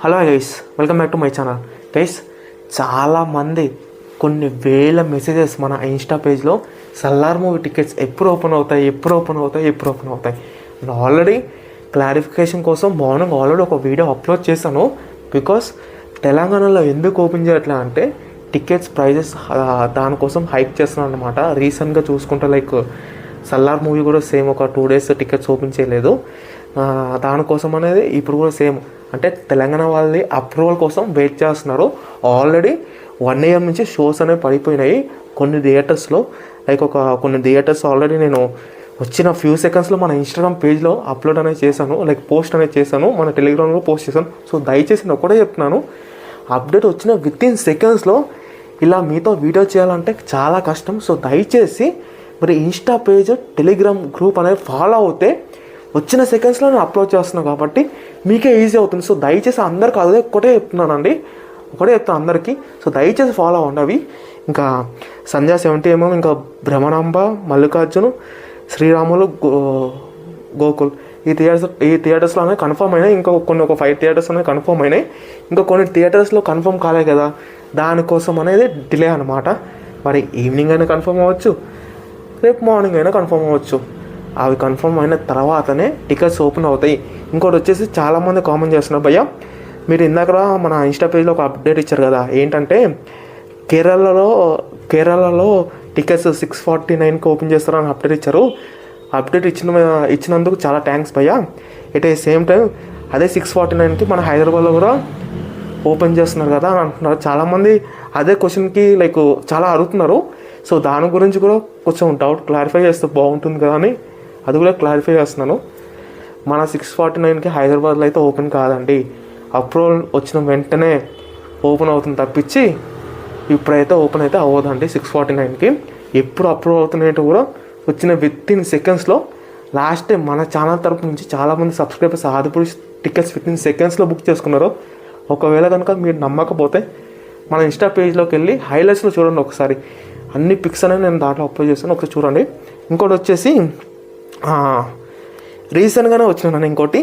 Hello guys, welcome back to my channel. Guys, చాలామంది కొన్ని వేల మెసేజెస్ మన ఇన్స్టా పేజ్లో సల్లార్ మూవీ టికెట్స్ ఎప్పుడు ఓపెన్ అవుతాయి. నేను ఆల్రెడీ క్లారిఫికేషన్ కోసం మార్నింగ్ ఆల్రెడీ ఒక వీడియో అప్లోడ్ చేశాను. బికాస్ తెలంగాణలో ఎందుకు ఓపెన్ చేయట్లే అంటే టికెట్స్ ప్రైజెస్ దానికోసం హైక్ చేస్తున్నాను అనమాట. రీసెంట్గా చూసుకుంటే లైక్ సల్లార్ మూవీ కూడా సేమ్ ఒక 2 days టికెట్స్ ఓపెన్ చేయలేదు. దానికోసం అనేది ఇప్పుడు కూడా సేమ్ అంటే తెలంగాణ వాళ్ళది అప్రూవల్ కోసం వెయిట్ చేస్తున్నారు. ఆల్రెడీ 1 AM నుంచి షోస్ అనేవి పడిపోయినాయి కొన్ని థియేటర్స్లో. లైక్ కొన్ని థియేటర్స్ ఆల్రెడీ నేను వచ్చిన ఫ్యూ సెకండ్స్లో మన ఇన్స్టాగ్రామ్ పేజ్లో అప్లోడ్ అనేది చేశాను, లైక్ పోస్ట్ అనేది చేశాను, మన టెలిగ్రామ్లో పోస్ట్ చేశాను. సో దయచేసి నేను ఒకటే చెప్తున్నాను, అప్డేట్ వచ్చిన వితిన్ సెకండ్స్లో ఇలా మీతో వీడియో చేయాలంటే చాలా కష్టం. సో దయచేసి మరి ఇన్స్టా పేజ్, టెలిగ్రామ్ గ్రూప్ అనేది ఫాలో అవుతే వచ్చిన సెకండ్స్లో నేను అప్లోడ్ చేస్తున్నాను కాబట్టి మీకే ఈజీ అవుతుంది. సో దయచేసి అందరికి అదే ఒకటే చెప్తాను అందరికీ. సో దయచేసి ఫాలో అవ్వండి. అవి ఇంకా సంధ్యా 70mm, ఇంకా భ్రమణాంబ, మల్లికార్జున్, శ్రీరాములు, గోకుల్ ఈ థియేటర్స్లో అనేది కన్ఫర్మ్ అయినాయి. ఇంకా ఒక 5 థియేటర్స్ అనేది కన్ఫర్మ్ అయినాయి. ఇంకా కొన్ని థియేటర్స్లో కన్ఫర్మ్ కాలే కదా, దానికోసం అనేది డిలే అనమాట. మరి ఈవినింగ్ అయినా కన్ఫర్మ్ అవ్వచ్చు, రేపు మార్నింగ్ అయినా కన్ఫర్మ్ అవ్వచ్చు. అవి కన్ఫర్మ్ అయిన తర్వాతనే టికెట్స్ ఓపెన్ అవుతాయి. ఇంకోటి వచ్చేసి చాలామంది కామెంట్ చేస్తున్నారు, భయ్యా మీరు ఇందాక మన ఇన్స్టా పేజ్లో ఒక అప్డేట్ ఇచ్చారు కదా, ఏంటంటే కేరళలో టికెట్స్ 649కి ఓపెన్ చేస్తారని అప్డేట్ ఇచ్చారు. అప్డేట్ ఇచ్చినందుకు చాలా థ్యాంక్స్ భయ్యా. ఎట్ ఏ సేమ్ టైం అదే 649కి మన హైదరాబాద్లో కూడా ఓపెన్ చేస్తున్నారు కదా అని అంటున్నారు. చాలామంది అదే క్వశ్చన్కి లైక్ చాలా అడుగుతున్నారు. సో దాని గురించి కూడా కొంచెం డౌట్ క్లారిఫై చేస్తే బాగుంటుంది కదా అని అది కూడా క్లారిఫై చేస్తున్నాను. మన 649కి హైదరాబాద్లో అయితే ఓపెన్ కాదండి, అప్రూవల్ వచ్చిన వెంటనే ఓపెన్ అవుతుంది తప్పించి ఇప్పుడైతే ఓపెన్ అయితే అవ్వదండి 649కి. ఎప్పుడు అప్రూవల్ అవుతున్నాయంటే కూడా వచ్చిన వితిన్ సెకండ్స్లో. లాస్ట్ టైం మన ఛానల్ తరపు నుంచి చాలామంది సబ్స్క్రైబర్స్ ఆదిపురుష్ టికెట్స్ వితిన్ సెకండ్స్లో బుక్ చేసుకున్నారు. ఒకవేళ కనుక మీరు నమ్మకపోతే మన ఇన్స్టా పేజ్లోకి వెళ్ళి హైలైట్స్లో చూడండి ఒకసారి. అన్ని పిక్స్ అనేవి నేను దాంట్లో అప్లోడ్ చేస్తాను, ఒకసారి చూడండి. ఇంకోటి వచ్చేసి రీసెంట్గానే వచ్చినాను ఇంకోటి,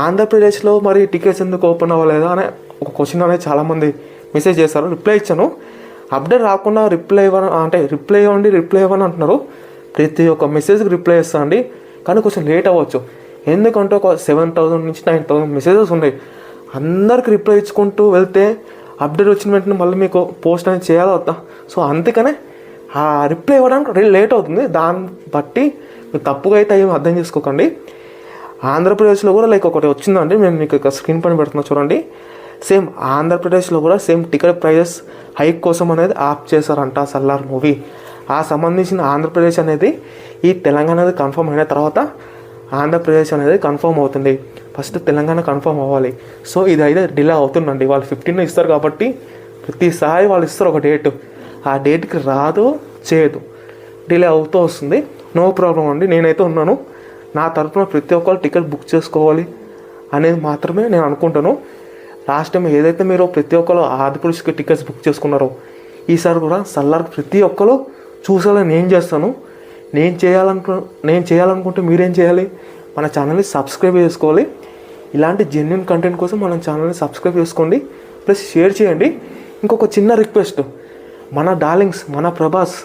ఆంధ్రప్రదేశ్లో మరి టికెట్స్ ఎందుకు ఓపెన్ అవ్వలేదా అనే ఒక క్వశ్చన్ అనేది చాలామంది మెసేజ్ చేశారు. రిప్లై ఇచ్చాను. అప్డేట్ రాకుండా రిప్లై ఇవ్వని అంటున్నారు. ప్రతి ఒక్క మెసేజ్కి రిప్లై ఇస్తాను అండి, కానీ కొంచెం లేట్ అవ్వచ్చు. ఎందుకంటే ఒక 7,000 నుంచి 9,000 మెసేజెస్ ఉన్నాయి. అందరికి రిప్లై ఇచ్చుకుంటూ వెళ్తే అప్డేట్ వచ్చిన వెంటనే మళ్ళీ మీకు పోస్ట్ అనేది చేయాలి వద్దా. సో అందుకనే ఆ రిప్లై ఇవ్వడానికి లేట్ అవుతుంది. దాన్ని బట్టి మీరు తప్పుగా అయితే ఏమి అర్థం చేసుకోకండి. ఆంధ్రప్రదేశ్లో కూడా లైక్ ఒకటి వచ్చిందండి, నేను మీకు ఇక్కడ స్క్రీన్ పైన పెడుతున్నా చూడండి. సేమ్ ఆంధ్రప్రదేశ్లో కూడా సేమ్ టికెట్ ప్రైజెస్ హైక్ కోసం అనేది ఆప్ చేశారంట సల్లార్ మూవీ. ఆ సంబంధించిన ఆంధ్రప్రదేశ్ అనేది ఈ తెలంగాణ అనేది కన్ఫర్మ్ అయిన తర్వాత ఆంధ్రప్రదేశ్ అనేది కన్ఫర్మ్ అవుతుంది. ఫస్ట్ తెలంగాణ కన్ఫర్మ్ అవ్వాలి. సో ఇది అయితే డిలే అవుతుందండి. వాళ్ళు 15 ఇస్తారు కాబట్టి ప్రతిసారి వాళ్ళు ఇస్తారు ఒక డేట్, ఆ డేట్కి రాదు చేయదు, డిలే అవుతూ వస్తుంది. నో ప్రాబ్లం అండి, నేనైతే ఉన్నాను. నా తరఫున ప్రతి ఒక్కరు టికెట్ బుక్ చేసుకోవాలి అనేది మాత్రమే నేను అనుకుంటాను. లాస్ట్ టైం ఏదైతే మీరు ప్రతి ఒక్కరు ఆదిపురుషుకి టికెట్స్ బుక్ చేసుకున్నారో ఈసారి కూడా సల్లార్కి ప్రతి ఒక్కరు చూసేలా నేను చేస్తాను. నేను చేయాలనుకుంటే మీరేం చేయాలి, మన ఛానల్ని సబ్స్క్రైబ్ చేసుకోవాలి. ఇలాంటి జెన్యున్ కంటెంట్ కోసం మన ఛానల్ని సబ్స్క్రైబ్ చేసుకోండి, ప్లస్ షేర్ చేయండి. ఇంకొక చిన్న రిక్వెస్ట్, మన డార్లింగ్స్, మన ప్రభాస్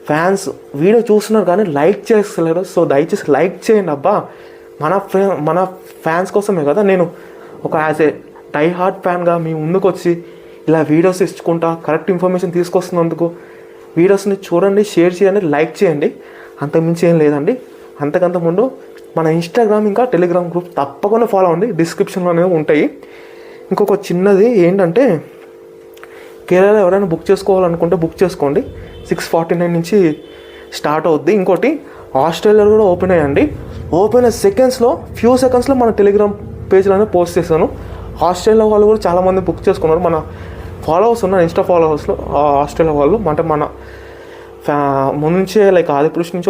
ఫ్యాన్స్ వీడియో చూస్తున్నారు కానీ లైక్ చేస్తలేరు. సో దయచేసి లైక్ చేయండి అబ్బా. మన ఫ్యాన్స్ కోసమే కదా నేను ఒక యాజ్ ఏ డై హార్ట్ ఫ్యాన్గా మీ ముందుకు వచ్చి ఇలా వీడియోస్ ఇచ్చుకుంటా కరెక్ట్ ఇన్ఫర్మేషన్ తీసుకొస్తున్నందుకు. వీడియోస్ని చూడండి, షేర్ చేయండి, లైక్ చేయండి, అంతకుమించి ఏం లేదండి. అంతకంత ముందు మన ఇన్స్టాగ్రామ్ ఇంకా టెలిగ్రామ్ గ్రూప్ తప్పకుండా ఫాలో అవ్వండి, డిస్క్రిప్షన్లోనే ఉంటాయి. ఇంకొక చిన్నది ఏంటంటే, కేరళ ఎవరైనా బుక్ చేసుకోవాలనుకుంటే బుక్ చేసుకోండి. 649 నుంచి స్టార్ట్ అవుద్ది. ఇంకోటి ఆస్ట్రేలియాలో కూడా ఓపెన్ అయ్యండి. ఓపెన్ అయిన ఫ్యూ సెకండ్స్లో మన టెలిగ్రామ్ పేజ్లోనే పోస్ట్ చేశాను. ఆస్ట్రేలియా వాళ్ళు కూడా చాలామంది బుక్ చేసుకున్నారు. మన ఫాలోవర్స్ ఉన్నారు ఇన్స్టా ఫాలోవర్స్లో ఆస్ట్రేలియా వాళ్ళు, అంటే మన ముందు నుంచే లైక్ ఆదిపురుష్ నుంచే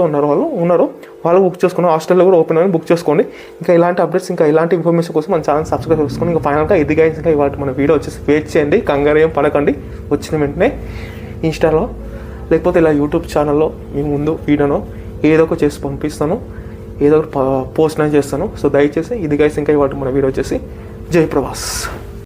వాళ్ళు బుక్ చేసుకున్నారు. ఆస్ట్రేలియా కూడా ఓపెన్ అని బుక్ చేసుకోండి. ఇంకా ఇలాంటి అప్డేట్స్, ఇంకా ఇలాంటి ఇన్ఫర్మేషన్ కోసం మన ఛానల్ సబ్స్క్రైబ్ చేసుకోండి. ఇంకా ఫైనల్గా ఇది గైస్, ఇంకా ఇవాళ మన వీడియో వచ్చేసి వెయిట్ చేయండి, కంగారు ఏం పడకండి. వచ్చిన వెంటనే ఇన్స్టాలో లేకపోతే ఇలా యూట్యూబ్ ఛానల్లో మీ ముందు వీడియోను ఏదో ఒక చేసి పంపిస్తాను, ఏదో ఒక పోస్ట్ అనేది చేస్తాను. సో దయచేసి ఇది గైస్, ఇంకా ఇవాళ మన వీడియో వచ్చేసి జై ప్రభాస్.